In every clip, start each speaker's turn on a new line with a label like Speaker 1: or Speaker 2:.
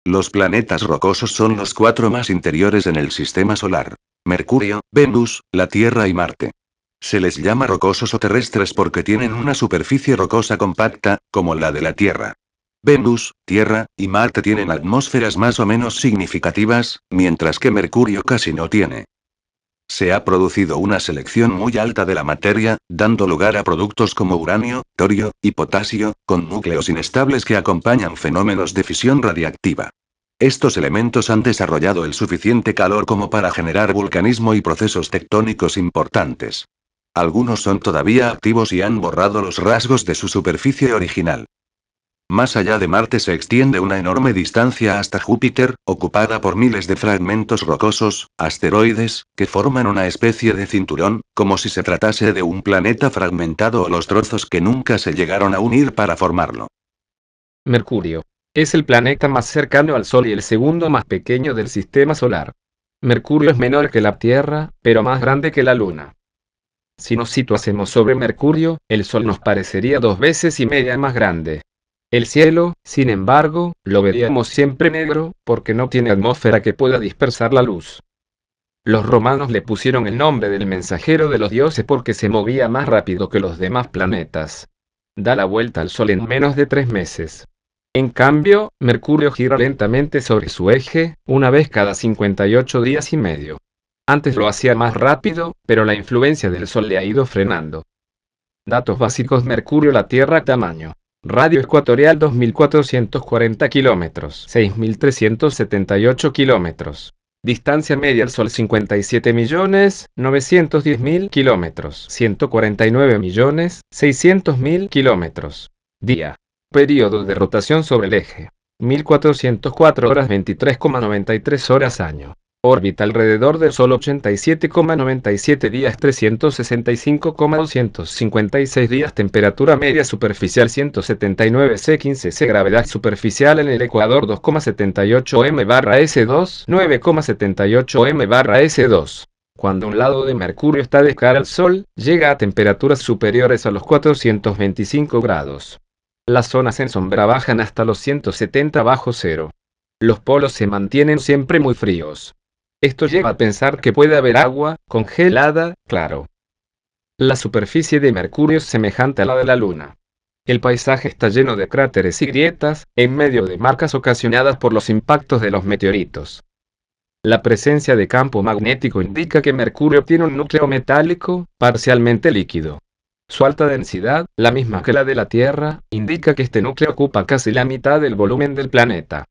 Speaker 1: Los planetas rocosos son los cuatro más interiores en el sistema solar: Mercurio, Venus, la Tierra y Marte. Se les llama rocosos o terrestres porque tienen una superficie rocosa compacta, como la de la Tierra. Venus, Tierra, y Marte tienen atmósferas más o menos significativas, mientras que Mercurio casi no tiene. Se ha producido una selección muy alta de la materia, dando lugar a productos como uranio, torio, y potasio, con núcleos inestables que acompañan fenómenos de fisión radiactiva. Estos elementos han desarrollado el suficiente calor como para generar vulcanismo y procesos tectónicos importantes. Algunos son todavía activos y han borrado los rasgos de su superficie original. Más allá de Marte se extiende una enorme distancia hasta Júpiter, ocupada por miles de fragmentos rocosos, asteroides, que forman una especie de cinturón, como si se tratase de un planeta fragmentado o los trozos que nunca se llegaron a unir para formarlo.
Speaker 2: Mercurio. Es el planeta más cercano al Sol y el segundo más pequeño del sistema solar. Mercurio es menor que la Tierra, pero más grande que la Luna. Si nos situásemos sobre Mercurio, el Sol nos parecería 2 veces y media más grande. El cielo, sin embargo, lo veríamos siempre negro, porque no tiene atmósfera que pueda dispersar la luz. Los romanos le pusieron el nombre del mensajero de los dioses porque se movía más rápido que los demás planetas. Da la vuelta al Sol en menos de 3 meses. En cambio, Mercurio gira lentamente sobre su eje, una vez cada 58 días y medio. Antes lo hacía más rápido, pero la influencia del Sol le ha ido frenando. Datos básicos: Mercurio, la Tierra, tamaño. Radio ecuatorial 2440 kilómetros, 6378 kilómetros. Distancia media al Sol 57.910.000 kilómetros, 149.600.000 kilómetros. Día. Periodo de rotación sobre el eje: 1404 horas 23,93 horas año. Órbita alrededor del Sol 87,97 días 365,256 días. Temperatura media superficial 179 C 15 C. Gravedad superficial en el ecuador 2,78 m/S2, 9,78 m/S2. Cuando un lado de Mercurio está de cara al Sol, llega a temperaturas superiores a los 425 grados. Las zonas en sombra bajan hasta los 170 bajo cero. Los polos se mantienen siempre muy fríos. Esto lleva a pensar que puede haber agua, congelada, claro. La superficie de Mercurio es semejante a la de la Luna. El paisaje está lleno de cráteres y grietas, en medio de marcas ocasionadas por los impactos de los meteoritos. La presencia de campo magnético indica que Mercurio tiene un núcleo metálico, parcialmente líquido. Su alta densidad, la misma que la de la Tierra, indica que este núcleo ocupa casi la mitad del volumen del planeta.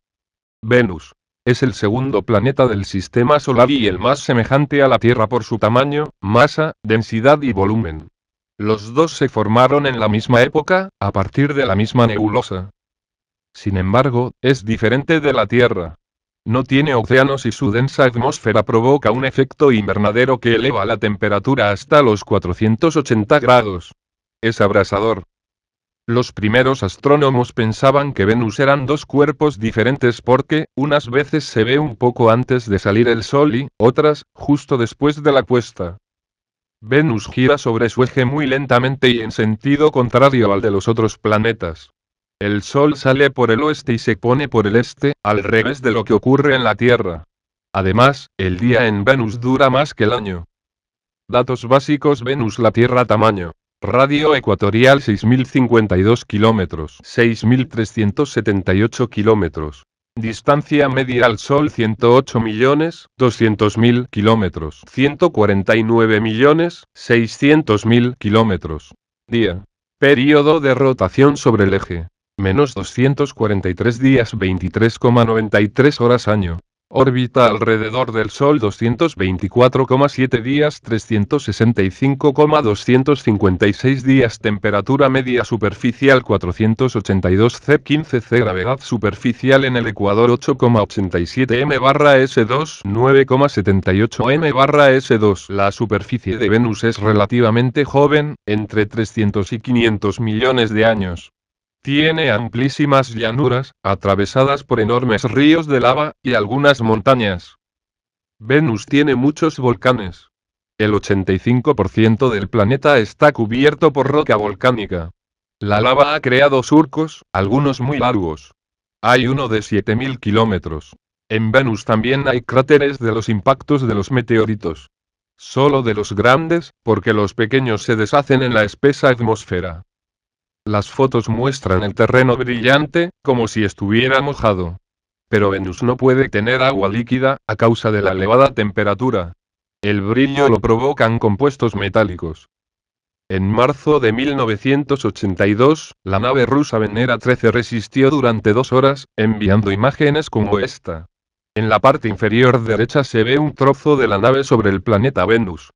Speaker 3: Venus. Es el segundo planeta del sistema solar y el más semejante a la Tierra por su tamaño, masa, densidad y volumen. Los dos se formaron en la misma época, a partir de la misma nebulosa. Sin embargo, es diferente de la Tierra. No tiene océanos y su densa atmósfera provoca un efecto invernadero que eleva la temperatura hasta los 480 grados. Es abrasador. Los primeros astrónomos pensaban que Venus eran dos cuerpos diferentes porque, unas veces se ve un poco antes de salir el Sol y, otras, justo después de la puesta. Venus gira sobre su eje muy lentamente y en sentido contrario al de los otros planetas. El Sol sale por el oeste y se pone por el este, al revés de lo que ocurre en la Tierra. Además, el día en Venus dura más que el año. Datos básicos: Venus, la Tierra, tamaño. Radio ecuatorial 6052 kilómetros, 6378 kilómetros. Distancia media al Sol 108.200.000 kilómetros, 149.600.000 kilómetros. Día. Período de rotación sobre el eje: menos 243 días 23,93 horas año. Órbita alrededor del Sol 224,7 días 365,256 días. Temperatura media superficial 482 C 15 C. Gravedad superficial en el ecuador 8,87 m/S2, 9,78 m/S2. La superficie de Venus es relativamente joven, entre 300 y 500 millones de años. Tiene amplísimas llanuras, atravesadas por enormes ríos de lava, y algunas montañas. Venus tiene muchos volcanes. El 85% del planeta está cubierto por roca volcánica. La lava ha creado surcos, algunos muy largos. Hay uno de 7000 kilómetros. En Venus también hay cráteres de los impactos de los meteoritos. Solo de los grandes, porque los pequeños se deshacen en la espesa atmósfera. Las fotos muestran el terreno brillante, como si estuviera mojado. Pero Venus no puede tener agua líquida, a causa de la elevada temperatura. El brillo lo provocan compuestos metálicos. En marzo de 1982, la nave rusa Venera 13 resistió durante 2 horas, enviando imágenes como esta. En la parte inferior derecha se ve un trozo de la nave sobre el planeta Venus.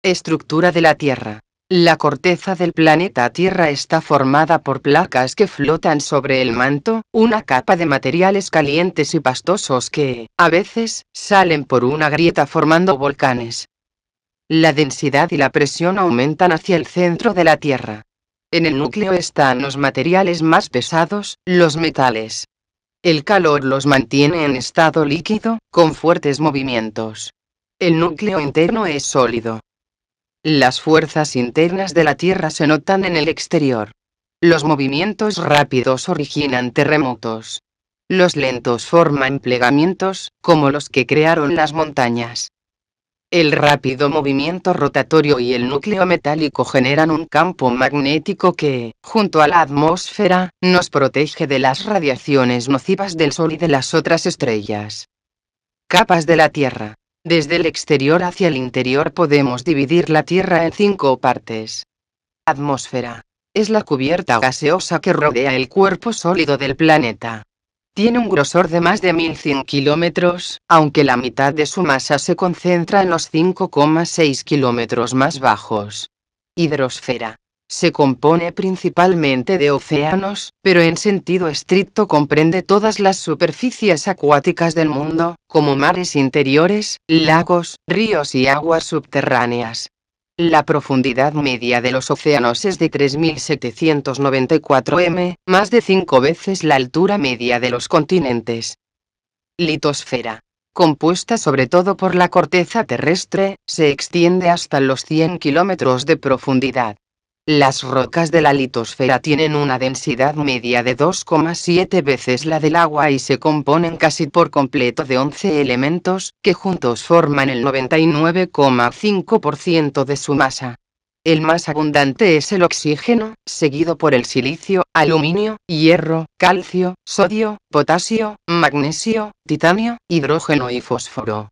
Speaker 4: Estructura de la Tierra. La corteza del planeta Tierra está formada por placas que flotan sobre el manto, una capa de materiales calientes y pastosos que, a veces, salen por una grieta formando volcanes. La densidad y la presión aumentan hacia el centro de la Tierra. En el núcleo están los materiales más pesados, los metales. El calor los mantiene en estado líquido, con fuertes movimientos. El núcleo interno es sólido. Las fuerzas internas de la Tierra se notan en el exterior. Los movimientos rápidos originan terremotos. Los lentos forman plegamientos, como los que crearon las montañas. El rápido movimiento rotatorio y el núcleo metálico generan un campo magnético que, junto a la atmósfera, nos protege de las radiaciones nocivas del Sol y de las otras estrellas. Capas de la Tierra. Desde el exterior hacia el interior podemos dividir la Tierra en 5 partes. Atmósfera. Es la cubierta gaseosa que rodea el cuerpo sólido del planeta. Tiene un grosor de más de 1100 kilómetros, aunque la mitad de su masa se concentra en los 5,6 kilómetros más bajos. Hidrosfera. Se compone principalmente de océanos, pero en sentido estricto comprende todas las superficies acuáticas del mundo, como mares interiores, lagos, ríos y aguas subterráneas. La profundidad media de los océanos es de 3.794 m, más de 5 veces la altura media de los continentes. Litosfera. Compuesta sobre todo por la corteza terrestre, se extiende hasta los 100 kilómetros de profundidad. Las rocas de la litosfera tienen una densidad media de 2,7 veces la del agua y se componen casi por completo de 11 elementos, que juntos forman el 99,5% de su masa. El más abundante es el oxígeno, seguido por el silicio, aluminio, hierro, calcio, sodio, potasio, magnesio, titanio, hidrógeno y fósforo.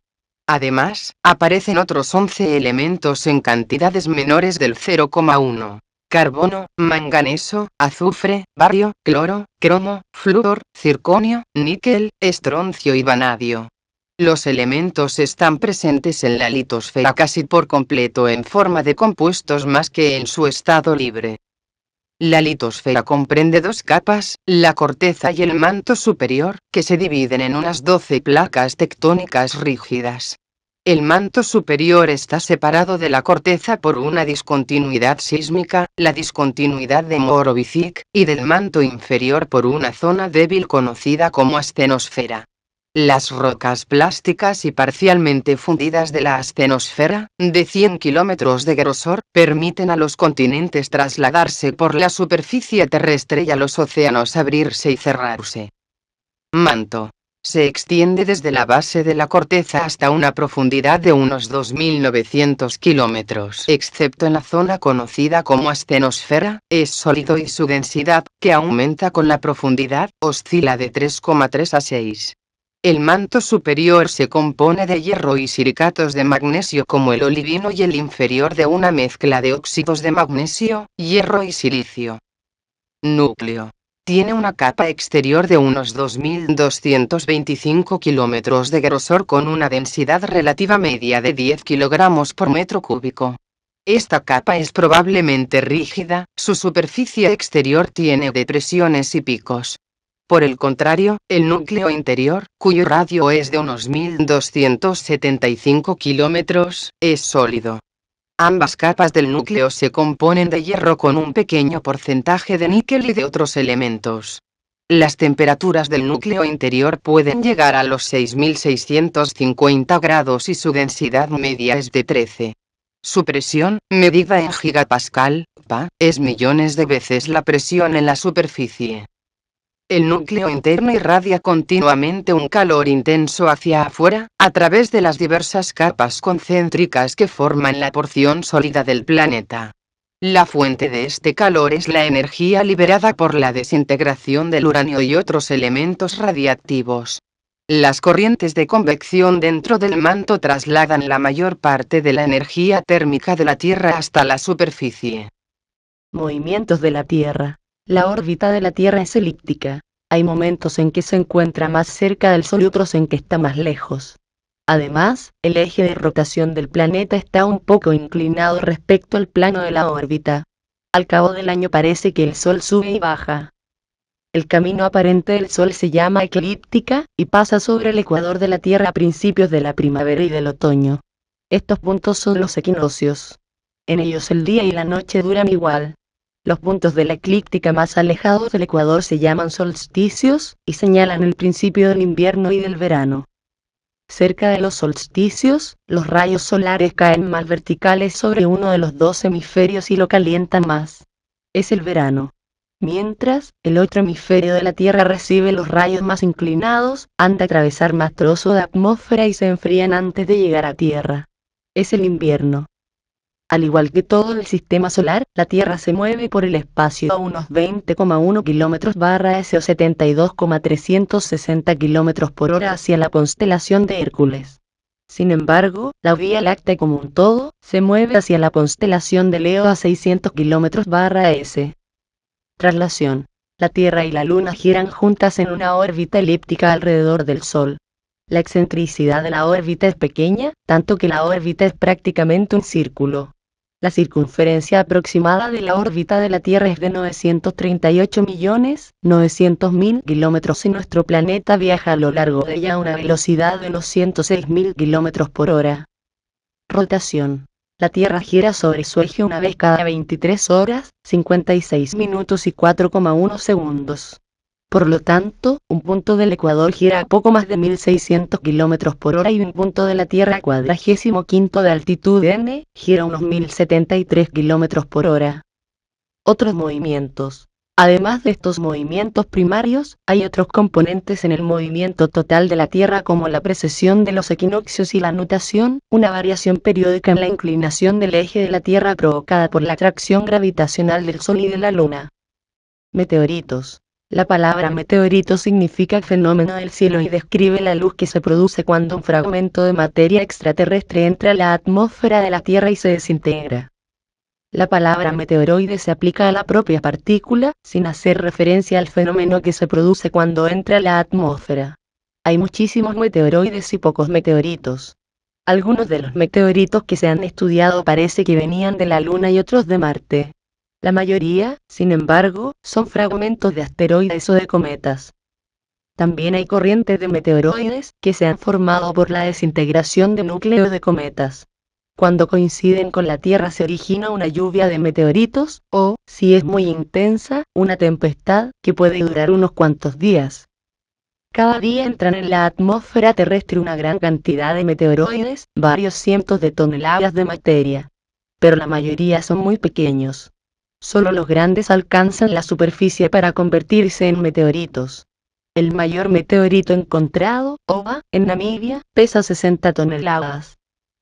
Speaker 4: Además, aparecen otros 11 elementos en cantidades menores del 0,1. Carbono, manganeso, azufre, bario, cloro, cromo, flúor, circonio, níquel, estroncio y vanadio. Los elementos están presentes en la litosfera casi por completo en forma de compuestos más que en su estado libre. La litosfera comprende 2 capas, la corteza y el manto superior, que se dividen en unas 12 placas tectónicas rígidas. El manto superior está separado de la corteza por una discontinuidad sísmica, la discontinuidad de Morovicic, y del manto inferior por una zona débil conocida como astenosfera. Las rocas plásticas y parcialmente fundidas de la astenosfera, de 100 kilómetros de grosor, permiten a los continentes trasladarse por la superficie terrestre y a los océanos abrirse y cerrarse. Manto. Se extiende desde la base de la corteza hasta una profundidad de unos 2.900 kilómetros. Excepto en la zona conocida como astenosfera, es sólido y su densidad, que aumenta con la profundidad, oscila de 3,3 a 6. El manto superior se compone de hierro y silicatos de magnesio como el olivino y el inferior de una mezcla de óxidos de magnesio, hierro y silicio. Núcleo. Tiene una capa exterior de unos 2.225 kilómetros de grosor con una densidad relativa media de 10 kilogramos por metro cúbico. Esta capa es probablemente rígida, su superficie exterior tiene depresiones y picos. Por el contrario, el núcleo interior, cuyo radio es de unos 1.275 kilómetros, es sólido. Ambas capas del núcleo se componen de hierro con un pequeño porcentaje de níquel y de otros elementos. Las temperaturas del núcleo interior pueden llegar a los 6.650 grados y su densidad media es de 13. Su presión, medida en gigapascal, Pa, es millones de veces la presión en la superficie. El núcleo interno irradia continuamente un calor intenso hacia afuera, a través de las diversas capas concéntricas que forman la porción sólida del planeta. La fuente de este calor es la energía liberada por la desintegración del uranio y otros elementos radiactivos. Las corrientes de convección dentro del manto trasladan la mayor parte de la energía térmica de la Tierra hasta la superficie.
Speaker 5: Movimientos de la Tierra. La órbita de la Tierra es elíptica. Hay momentos en que se encuentra más cerca del Sol y otros en que está más lejos. Además, el eje de rotación del planeta está un poco inclinado respecto al plano de la órbita. Al cabo del año parece que el Sol sube y baja. El camino aparente del Sol se llama eclíptica, y pasa sobre el ecuador de la Tierra a principios de la primavera y del otoño. Estos puntos son los equinoccios. En ellos el día y la noche duran igual. Los puntos de la eclíptica más alejados del ecuador se llaman solsticios, y señalan el principio del invierno y del verano. Cerca de los solsticios, los rayos solares caen más verticales sobre uno de los dos hemisferios y lo calientan más. Es el verano. Mientras, el otro hemisferio de la Tierra recibe los rayos más inclinados, han de atravesar más trozo de atmósfera y se enfrían antes de llegar a Tierra. Es el invierno. Al igual que todo el sistema solar, la Tierra se mueve por el espacio a unos 20,1 km/s o 72,360 km/h hacia la constelación de Hércules. Sin embargo, la Vía Láctea como un todo, se mueve hacia la constelación de Leo a 600 km/s. Traslación. La Tierra y la Luna giran juntas en una órbita elíptica alrededor del Sol. La excentricidad de la órbita es pequeña, tanto que la órbita es prácticamente un círculo. La circunferencia aproximada de la órbita de la Tierra es de 938.900.000 kilómetros y nuestro planeta viaja a lo largo de ella a una velocidad de unos 106.000 kilómetros por hora. Rotación. La Tierra gira sobre su eje una vez cada 23 horas, 56 minutos y 4,1 segundos. Por lo tanto, un punto del ecuador gira a poco más de 1.600 km por hora y un punto de la Tierra a 45° de altitud n gira a unos 1.073 km por hora. Otros movimientos. Además de estos movimientos primarios, hay otros componentes en el movimiento total de la Tierra como la precesión de los equinoccios y la nutación, una variación periódica en la inclinación del eje de la Tierra provocada por la atracción gravitacional del Sol y de la Luna. Meteoritos. La palabra meteorito significa fenómeno del cielo y describe la luz que se produce cuando un fragmento de materia extraterrestre entra a la atmósfera de la Tierra y se desintegra. La palabra meteoroide se aplica a la propia partícula, sin hacer referencia al fenómeno que se produce cuando entra a la atmósfera. Hay muchísimos meteoroides y pocos meteoritos. Algunos de los meteoritos que se han estudiado parece que venían de la Luna y otros de Marte. La mayoría, sin embargo, son fragmentos de asteroides o de cometas. También hay corrientes de meteoroides que se han formado por la desintegración de núcleos de cometas. Cuando coinciden con la Tierra se origina una lluvia de meteoritos, o, si es muy intensa, una tempestad, que puede durar unos cuantos días. Cada día entran en la atmósfera terrestre una gran cantidad de meteoroides, varios cientos de toneladas de materia. Pero la mayoría son muy pequeños. Solo los grandes alcanzan la superficie para convertirse en meteoritos. El mayor meteorito encontrado, OVA, en Namibia, pesa 60 toneladas.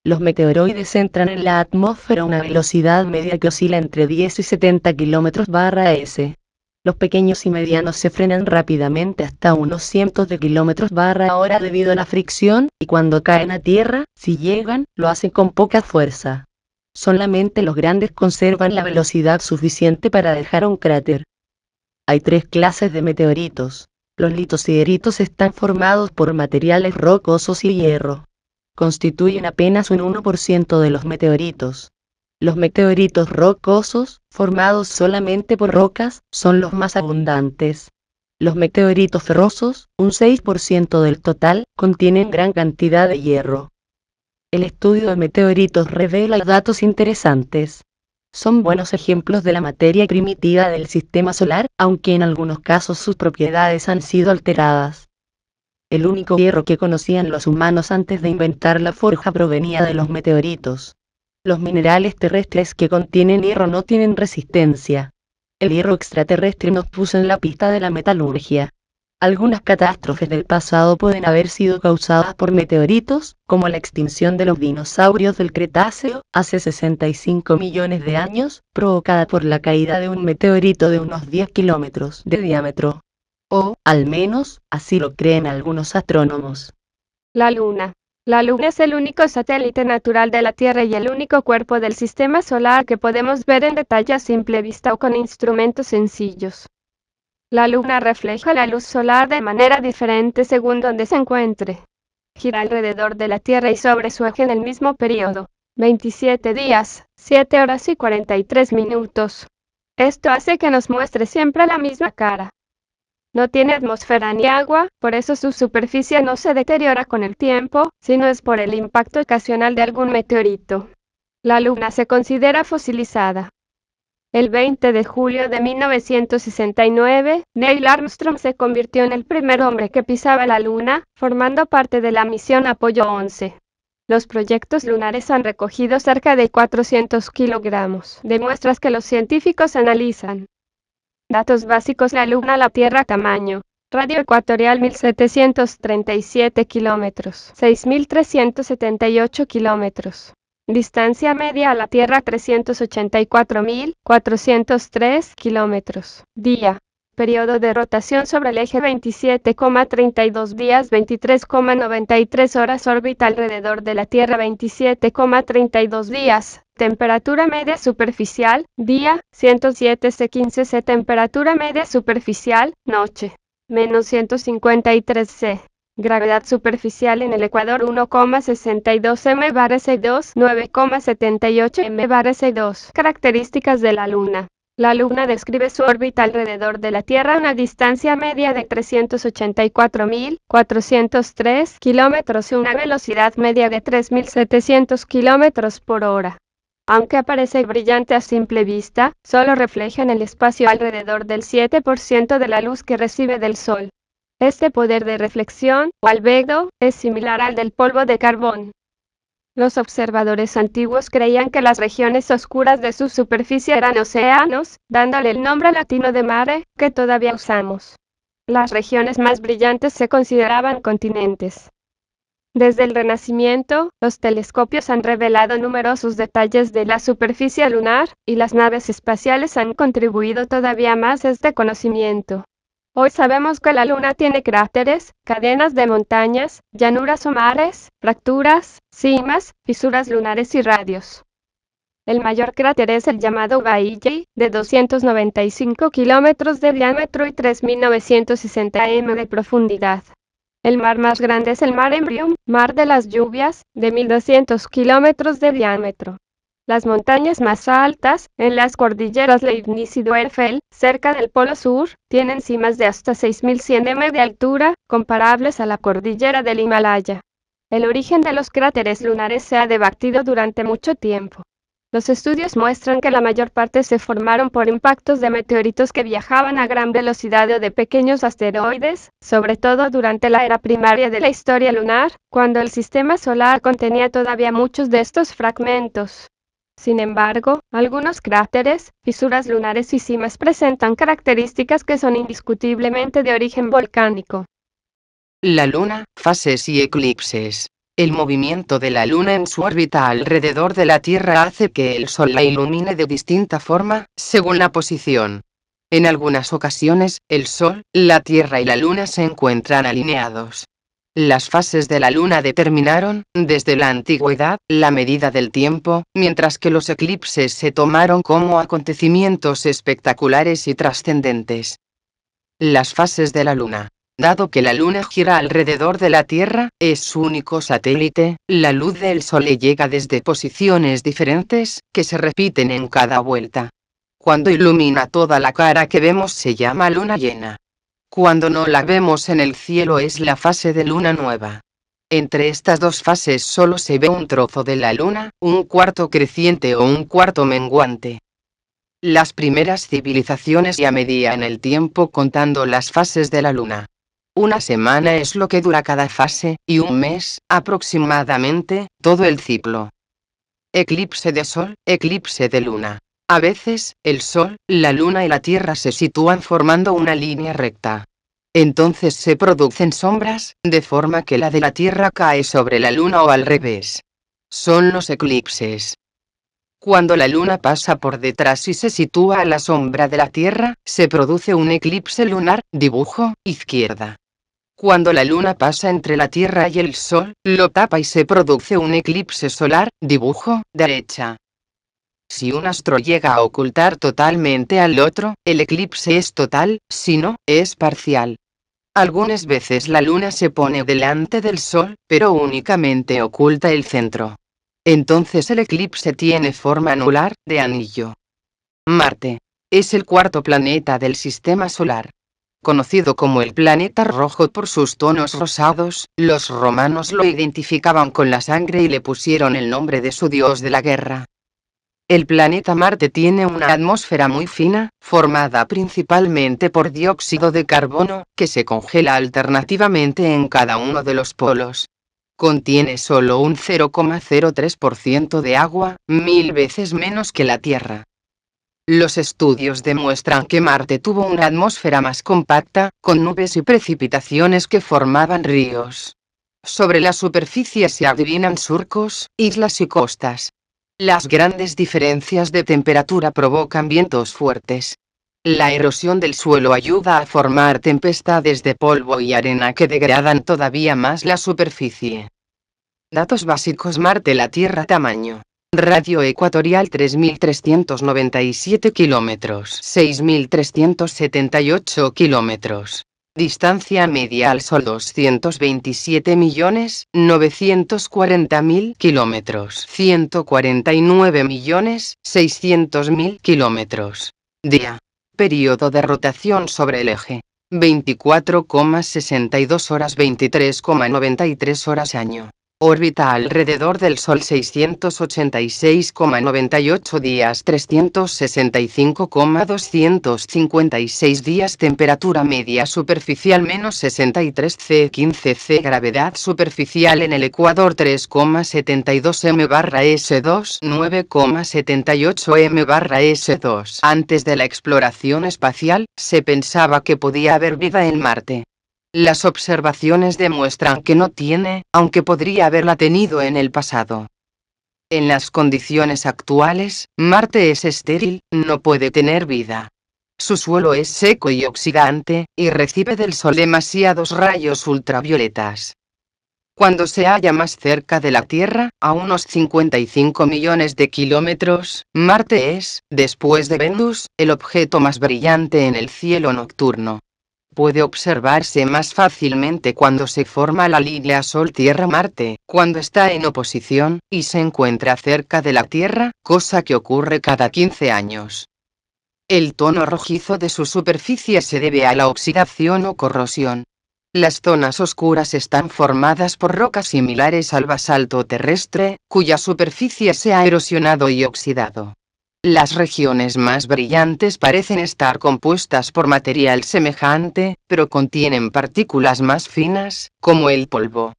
Speaker 5: Los meteoroides entran en la atmósfera a una velocidad media que oscila entre 10 y 70 km/s. Los pequeños y medianos se frenan rápidamente hasta unos cientos de km/h debido a la fricción, y cuando caen a tierra, si llegan, lo hacen con poca fuerza. Solamente los grandes conservan la velocidad suficiente para dejar un cráter. Hay tres clases de meteoritos. Los litosideриtos están formados por materiales rocosos y hierro. Constituyen apenas un 1% de los meteoritos. Los meteoritos rocosos, formados solamente por rocas, son los más abundantes. Los meteoritos ferrosos, un 6% del total, contienen gran cantidad de hierro. El estudio de meteoritos revela datos interesantes. Son buenos ejemplos de la materia primitiva del sistema solar, aunque en algunos casos sus propiedades han sido alteradas. El único hierro que conocían los humanos antes de inventar la forja provenía de los meteoritos. Los minerales terrestres que contienen hierro no tienen resistencia. El hierro extraterrestre nos puso en la pista de la metalurgia. Algunas catástrofes del pasado pueden haber sido causadas por meteoritos, como la extinción de los dinosaurios del Cretáceo, hace 65 millones de años, provocada por la caída de un meteorito de unos 10 kilómetros de diámetro. O, al menos, así lo creen algunos astrónomos.
Speaker 6: La Luna. La Luna es el único satélite natural de la Tierra y el único cuerpo del sistema solar que podemos ver en detalle a simple vista o con instrumentos sencillos. La Luna refleja la luz solar de manera diferente según donde se encuentre. gira alrededor de la Tierra y sobre su eje en el mismo periodo. 27 días, 7 horas y 43 minutos. Esto hace que nos muestre siempre la misma cara. No tiene atmósfera ni agua, por eso su superficie no se deteriora con el tiempo, sino es por el impacto ocasional de algún meteorito. La Luna se considera fosilizada. El 20 de julio de 1969, Neil Armstrong se convirtió en el primer hombre que pisaba la Luna, formando parte de la misión Apollo 11. Los proyectos lunares han recogido cerca de 400 kilogramos de muestras que los científicos analizan. Datos básicos: la Luna, la Tierra, tamaño. Radio ecuatorial 1737 kilómetros, 6378 kilómetros. Distancia media a la Tierra 384.403 kilómetros. Día. Periodo de rotación sobre el eje 27,32 días, 23,93 horas. Órbita alrededor de la Tierra 27,32 días. Temperatura media superficial, día, 107 C15 C. Temperatura media superficial, noche, menos 153 C. Gravedad superficial en el Ecuador 1,62 m/s2, 9,78 m/s2. Características de la Luna. La Luna describe su órbita alrededor de la Tierra a una distancia media de 384.403 kilómetros y una velocidad media de 3.700 kilómetros por hora. Aunque aparece brillante a simple vista, solo refleja en el espacio alrededor del 7% de la luz que recibe del Sol. Este poder de reflexión, o albedo, es similar al del polvo de carbón. Los observadores antiguos creían que las regiones oscuras de su superficie eran océanos, dándole el nombre latino de mare, que todavía usamos. Las regiones más brillantes se consideraban continentes. Desde el Renacimiento, los telescopios han revelado numerosos detalles de la superficie lunar, y las naves espaciales han contribuido todavía más a este conocimiento. Hoy sabemos que la Luna tiene cráteres, cadenas de montañas, llanuras o mares, fracturas, cimas, fisuras lunares y radios. El mayor cráter es el llamado Bailly, de 295 kilómetros de diámetro y 3.960 m de profundidad. El mar más grande es el Mar Embrium, mar de las lluvias, de 1.200 kilómetros de diámetro. Las montañas más altas, en las cordilleras Leibniz y Dwerfel, cerca del Polo Sur, tienen cimas de hasta 6.100 m de altura, comparables a la cordillera del Himalaya. El origen de los cráteres lunares se ha debatido durante mucho tiempo. Los estudios muestran que la mayor parte se formaron por impactos de meteoritos que viajaban a gran velocidad o de pequeños asteroides, sobre todo durante la era primaria de la historia lunar, cuando el sistema solar contenía todavía muchos de estos fragmentos. Sin embargo, algunos cráteres, fisuras lunares y cimas presentan características que son indiscutiblemente de origen volcánico.
Speaker 4: La Luna, fases y eclipses. El movimiento de la Luna en su órbita alrededor de la Tierra hace que el Sol la ilumine de distinta forma, según la posición. En algunas ocasiones, el Sol, la Tierra y la Luna se encuentran alineados. Las fases de la Luna determinaron, desde la antigüedad, la medida del tiempo, mientras que los eclipses se tomaron como acontecimientos espectaculares y trascendentes. Las fases de la Luna. Dado que la Luna gira alrededor de la Tierra, es su único satélite, la luz del Sol le llega desde posiciones diferentes, que se repiten en cada vuelta. Cuando ilumina toda la cara que vemos se llama luna llena. Cuando no la vemos en el cielo es la fase de luna nueva. Entre estas dos fases solo se ve un trozo de la Luna, un cuarto creciente o un cuarto menguante. Las primeras civilizaciones ya medían el tiempo contando las fases de la Luna. Una semana es lo que dura cada fase, y un mes, aproximadamente, todo el ciclo. Eclipse de Sol, eclipse de Luna. A veces, el Sol, la Luna y la Tierra se sitúan formando una línea recta. Entonces se producen sombras, de forma que la de la Tierra cae sobre la Luna o al revés. Son los eclipses. Cuando la Luna pasa por detrás y se sitúa a la sombra de la Tierra, se produce un eclipse lunar, dibujo, izquierda. Cuando la Luna pasa entre la Tierra y el Sol, lo tapa y se produce un eclipse solar, dibujo, derecha. Si un astro llega a ocultar totalmente al otro, el eclipse es total, si no, es parcial. Algunas veces la luna se pone delante del sol, pero únicamente oculta el centro. Entonces el eclipse tiene forma anular, de anillo. Marte. Es el cuarto planeta del sistema solar. Conocido como el planeta rojo por sus tonos rosados, los romanos lo identificaban con la sangre y le pusieron el nombre de su dios de la guerra. El planeta Marte tiene una atmósfera muy fina, formada principalmente por dióxido de carbono, que se congela alternativamente en cada uno de los polos. Contiene solo un 0,03% de agua, 1000 veces menos que la Tierra. Los estudios demuestran que Marte tuvo una atmósfera más compacta, con nubes y precipitaciones que formaban ríos. Sobre la superficie se adivinan surcos, islas y costas. Las grandes diferencias de temperatura provocan vientos fuertes. La erosión del suelo ayuda a formar tempestades de polvo y arena que degradan todavía más la superficie. Datos básicos: Marte, la Tierra, tamaño. Radio ecuatorial 3.397 kilómetros, 6.378 kilómetros. Distancia media al Sol 227.940.000 kilómetros, 149.600.000 kilómetros. Día. Periodo de rotación sobre el eje. 24,62 horas, 23,93 horas año. Órbita alrededor del Sol 686,98 días, 365,256 días. Temperatura media superficial menos 63 C, 15 C. Gravedad superficial en el ecuador 3,72 m/s2, 9,78 m/s2. Antes de la exploración espacial, se pensaba que podía haber vida en Marte. Las observaciones demuestran que no tiene, aunque podría haberla tenido en el pasado. En las condiciones actuales, Marte es estéril, no puede tener vida. Su suelo es seco y oxidante, y recibe del Sol demasiados rayos ultravioletas. Cuando se halla más cerca de la Tierra, a unos 55 millones de kilómetros, Marte es, después de Venus, el objeto más brillante en el cielo nocturno. Puede observarse más fácilmente cuando se forma la línea Sol-Tierra-Marte, cuando está en oposición, y se encuentra cerca de la Tierra, cosa que ocurre cada 15 años. El tono rojizo de su superficie se debe a la oxidación o corrosión. Las zonas oscuras están formadas por rocas similares al basalto terrestre, cuya superficie se ha erosionado y oxidado. Las regiones más brillantes parecen estar compuestas por material semejante, pero contienen partículas más finas, como el polvo.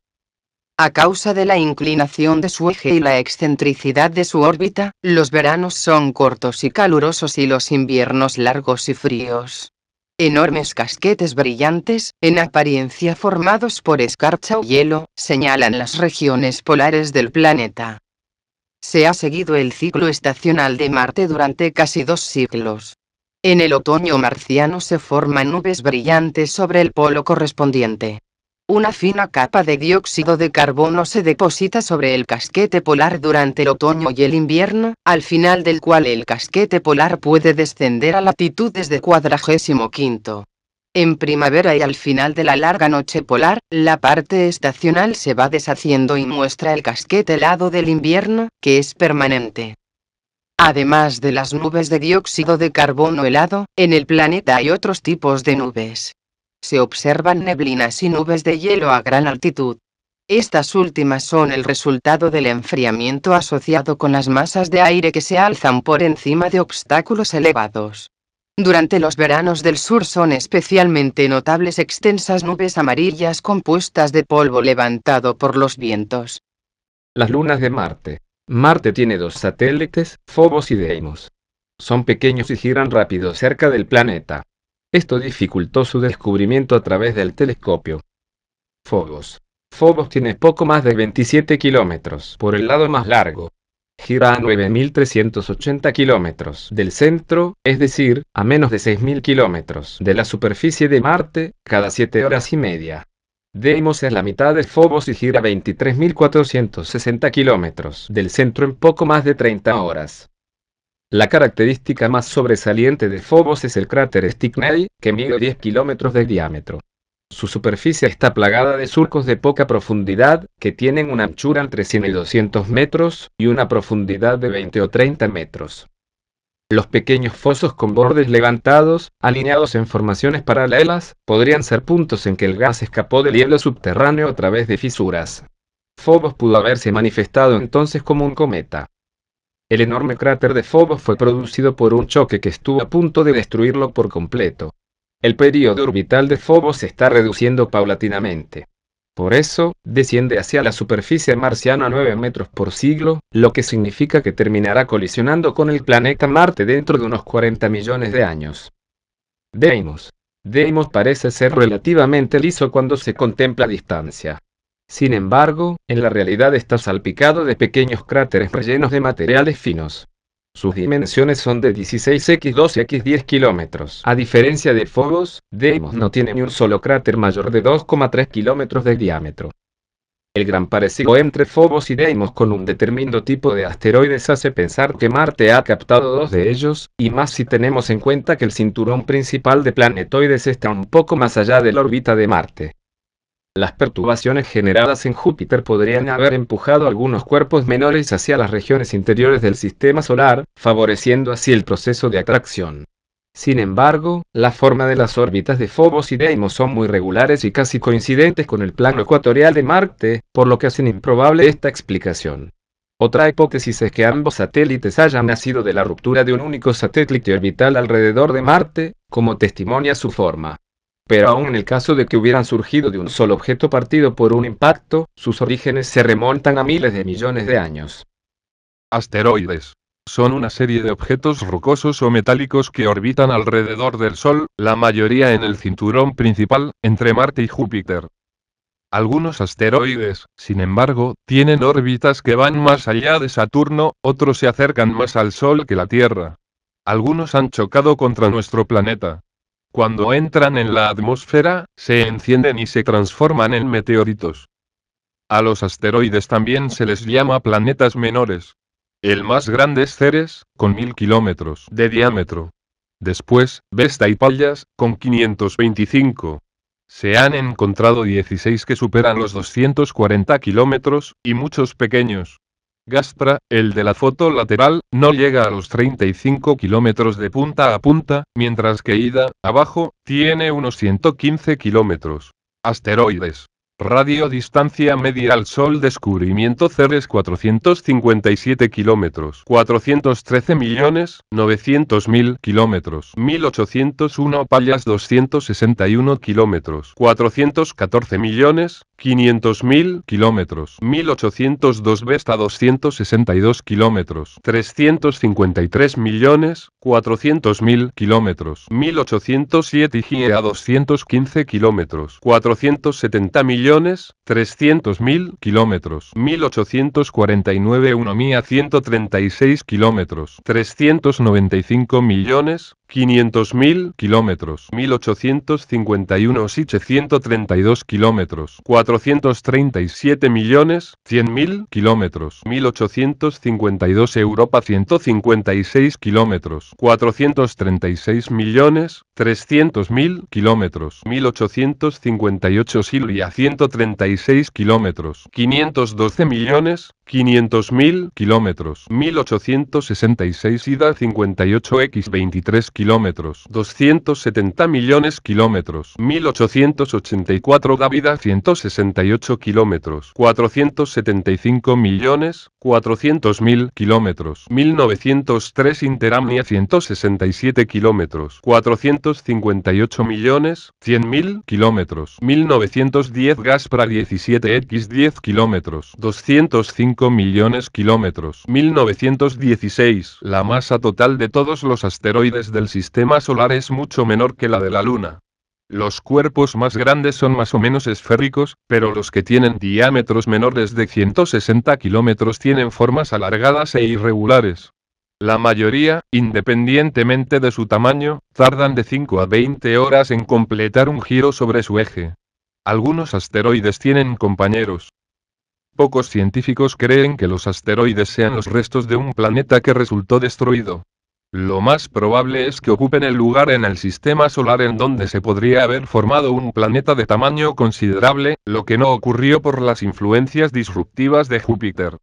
Speaker 4: A causa de la inclinación de su eje y la excentricidad de su órbita, los veranos son cortos y calurosos y los inviernos largos y fríos. Enormes casquetes brillantes, en apariencia formados por escarcha o hielo, señalan las regiones polares del planeta. Se ha seguido el ciclo estacional de Marte durante casi 2 siglos. En el otoño marciano se forman nubes brillantes sobre el polo correspondiente. Una fina capa de dióxido de carbono se deposita sobre el casquete polar durante el otoño y el invierno, al final del cual el casquete polar puede descender a latitudes de 45°. En primavera y al final de la larga noche polar, la parte estacional se va deshaciendo y muestra el casquete helado del invierno, que es permanente. Además de las nubes de dióxido de carbono helado, en el planeta hay otros tipos de nubes. Se observan neblinas y nubes de hielo a gran altitud. Estas últimas son el resultado del enfriamiento asociado con las masas de aire que se alzan por encima de obstáculos elevados. Durante los veranos del sur son especialmente notables extensas nubes amarillas compuestas de polvo levantado por los vientos.
Speaker 2: Las lunas de Marte. Marte tiene 2 satélites, Phobos y Deimos. Son pequeños y giran rápido cerca del planeta. Esto dificultó su descubrimiento a través del telescopio. Phobos. Phobos tiene poco más de 27 kilómetros por el lado más largo. Gira a 9.380 kilómetros del centro, es decir, a menos de 6.000 kilómetros de la superficie de Marte, cada 7 horas y media. Deimos es la mitad de Phobos y gira 23.460 kilómetros del centro en poco más de 30 horas. La característica más sobresaliente de Phobos es el cráter Stickney, que mide 10 kilómetros de diámetro. Su superficie está plagada de surcos de poca profundidad, que tienen una anchura entre 100 y 200 metros, y una profundidad de 20 o 30 metros. Los pequeños fosos con bordes levantados, alineados en formaciones paralelas, podrían ser puntos en que el gas escapó del hielo subterráneo a través de fisuras. Phobos pudo haberse manifestado entonces como un cometa. El enorme cráter de Phobos fue producido por un choque que estuvo a punto de destruirlo por completo. El período orbital de Phobos se está reduciendo paulatinamente. Por eso, desciende hacia la superficie marciana a 9 metros por siglo, lo que significa que terminará colisionando con el planeta Marte dentro de unos 40 millones de años. Deimos. Deimos parece ser relativamente liso cuando se contempla a distancia. Sin embargo, en la realidad está salpicado de pequeños cráteres rellenos de materiales finos. Sus dimensiones son de 16×12×10 kilómetros. A diferencia de Phobos, Deimos no tiene ni un solo cráter mayor de 2,3 kilómetros de diámetro. El gran parecido entre Phobos y Deimos con un determinado tipo de asteroides hace pensar que Marte ha captado 2 de ellos, y más si tenemos en cuenta que el cinturón principal de planetoides está un poco más allá de la órbita de Marte. Las perturbaciones generadas en Júpiter podrían haber empujado algunos cuerpos menores hacia las regiones interiores del sistema solar, favoreciendo así el proceso de atracción. Sin embargo, la forma de las órbitas de Phobos y Deimos son muy regulares y casi coincidentes con el plano ecuatorial de Marte, por lo que hacen improbable esta explicación. Otra hipótesis es que ambos satélites hayan nacido de la ruptura de un único satélite orbital alrededor de Marte, como testimonia su forma. Pero aun en el caso de que hubieran surgido de un solo objeto partido por un impacto, sus orígenes se remontan a miles de millones de años.
Speaker 3: Asteroides. Son una serie de objetos rocosos o metálicos que orbitan alrededor del Sol, la mayoría en el cinturón principal, entre Marte y Júpiter. Algunos asteroides, sin embargo, tienen órbitas que van más allá de Saturno, otros se acercan más al Sol que la Tierra. Algunos han chocado contra nuestro planeta. Cuando entran en la atmósfera, se encienden y se transforman en meteoritos. A los asteroides también se les llama planetas menores. El más grande es Ceres, con 1000 kilómetros de diámetro. Después, Vesta y Pallas, con 525. Se han encontrado 16 que superan los 240 kilómetros, y muchos pequeños. Gastra, el de la foto lateral, no llega a los 35 kilómetros de punta a punta, mientras que Ida, abajo, tiene unos 115 kilómetros. Asteroides. Radio distancia media al Sol. Descubrimiento Ceres 457 kilómetros. 413.900.000 kilómetros. 1801 Pallas 261 kilómetros. 414.500.000 kilómetros. 1802 Vesta 262 kilómetros. 353.400.000 kilómetros. 1807 Hiea 215 kilómetros. 470.300.000 kilómetros. 1849 Eunomía 136 kilómetros. 395.500.000 kilómetros. 1851 Siche 132 kilómetros. 437.100.000 kilómetros. 1852 Europa 156 kilómetros. 436.300.000 kilómetros. 1858 Silvia 136 kilómetros. 512.500.000 kilómetros. 1866 Ida 58x 23 kilómetros. 270 millones kilómetros. 1884 Dávida 168 kilómetros. 475.400.000 kilómetros. 1903 Interamnia 167 kilómetros. 458.100.000 kilómetros. 1910 Gaspra 17x 10 kilómetros. 205 millones kilómetros. 1916 La masa total de todos los asteroides del sistema solar es mucho menor que la de la Luna. Los cuerpos más grandes son más o menos esféricos, pero los que tienen diámetros menores de 160 kilómetros tienen formas alargadas e irregulares. La mayoría, independientemente de su tamaño, tardan de 5 a 20 horas en completar un giro sobre su eje. Algunos asteroides tienen compañeros. Pocos científicos creen que los asteroides sean los restos de un planeta que resultó destruido. Lo más probable es que ocupen el lugar en el sistema solar en donde se podría haber formado un planeta de tamaño considerable, lo que no ocurrió por las influencias disruptivas de Júpiter.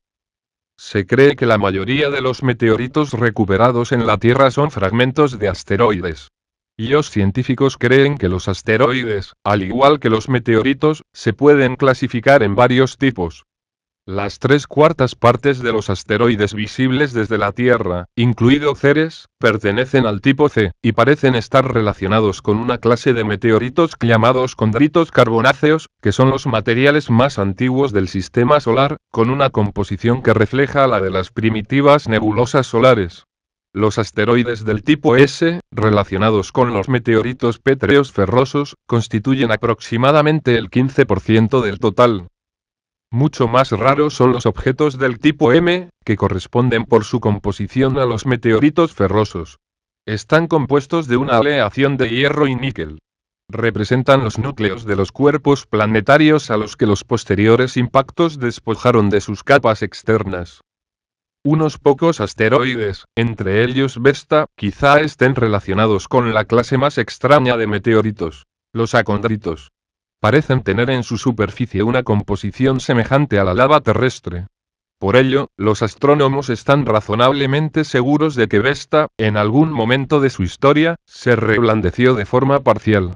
Speaker 3: Se cree que la mayoría de los meteoritos recuperados en la Tierra son fragmentos de asteroides. Y los científicos creen que los asteroides, al igual que los meteoritos, se pueden clasificar en varios tipos. Las 3/4 partes de los asteroides visibles desde la Tierra, incluido Ceres, pertenecen al tipo C, y parecen estar relacionados con una clase de meteoritos llamados condritos carbonáceos, que son los materiales más antiguos del sistema solar, con una composición que refleja la de las primitivas nebulosas solares. Los asteroides del tipo S, relacionados con los meteoritos pétreos ferrosos, constituyen aproximadamente el 15% del total. Mucho más raros son los objetos del tipo M, que corresponden por su composición a los meteoritos ferrosos. Están compuestos de una aleación de hierro y níquel. Representan los núcleos de los cuerpos planetarios a los que los posteriores impactos despojaron de sus capas externas. Unos pocos asteroides, entre ellos Vesta, quizá estén relacionados con la clase más extraña de meteoritos, los acondritos. Parecen tener en su superficie una composición semejante a la lava terrestre. Por ello, los astrónomos están razonablemente seguros de que Vesta, en algún momento de su historia, se reblandeció de forma parcial.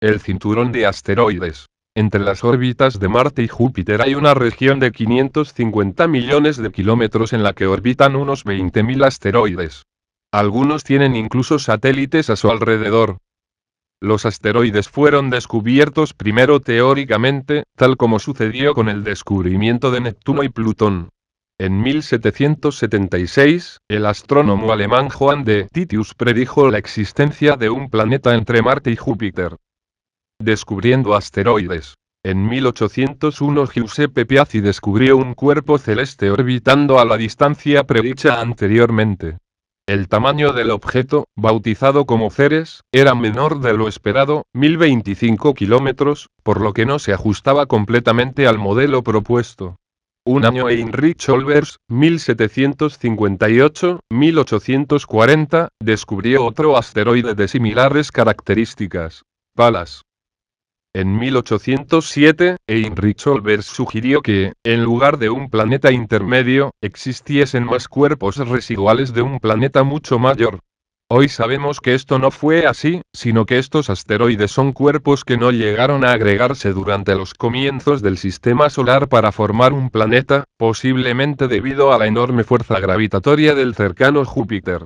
Speaker 3: El cinturón de asteroides. Entre las órbitas de Marte y Júpiter hay una región de 550 millones de kilómetros en la que orbitan unos 20.000 asteroides. Algunos tienen incluso satélites a su alrededor. Los asteroides fueron descubiertos primero teóricamente, tal como sucedió con el descubrimiento de Neptuno y Plutón. En 1776, el astrónomo alemán Johann de Titius predijo la existencia de un planeta entre Marte y Júpiter. Descubriendo asteroides. En 1801 Giuseppe Piazzi descubrió un cuerpo celeste orbitando a la distancia predicha anteriormente. El tamaño del objeto, bautizado como Ceres, era menor de lo esperado, 1025 kilómetros, por lo que no se ajustaba completamente al modelo propuesto. Un año Heinrich Olbers, 1758-1840, descubrió otro asteroide de similares características, Pallas. En 1807, Heinrich Olbers sugirió que, en lugar de un planeta intermedio, existiesen más cuerpos residuales de un planeta mucho mayor. Hoy sabemos que esto no fue así, sino que estos asteroides son cuerpos que no llegaron a agregarse durante los comienzos del sistema solar para formar un planeta, posiblemente debido a la enorme fuerza gravitatoria del cercano Júpiter.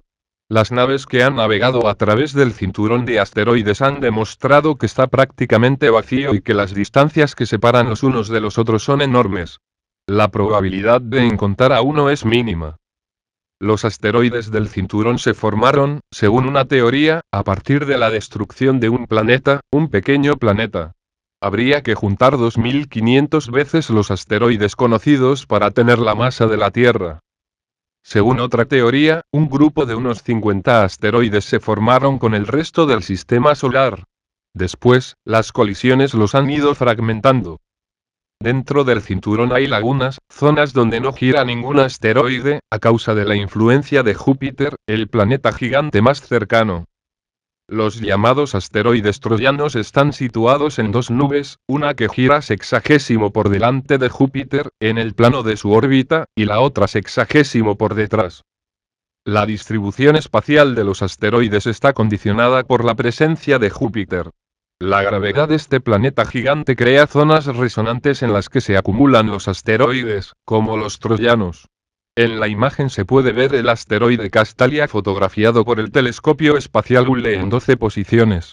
Speaker 3: Las naves que han navegado a través del cinturón de asteroides han demostrado que está prácticamente vacío y que las distancias que separan los unos de los otros son enormes. La probabilidad de encontrar a uno es mínima. Los asteroides del cinturón se formaron, según una teoría, a partir de la destrucción de un planeta, un pequeño planeta. Habría que juntar 2500 veces los asteroides conocidos para tener la masa de la Tierra. Según otra teoría, un grupo de unos 50 asteroides se formaron con el resto del sistema solar. Después, las colisiones los han ido fragmentando. Dentro del cinturón hay lagunas, zonas donde no gira ningún asteroide, a causa de la influencia de Júpiter, el planeta gigante más cercano. Los llamados asteroides troyanos están situados en dos nubes, una que gira sexagésimo por delante de Júpiter, en el plano de su órbita, y la otra sexagésimo por detrás. La distribución espacial de los asteroides está condicionada por la presencia de Júpiter. La gravedad de este planeta gigante crea zonas resonantes en las que se acumulan los asteroides, como los troyanos. En la imagen se puede ver el asteroide Castalia fotografiado por el telescopio espacial Hubble en 12 posiciones.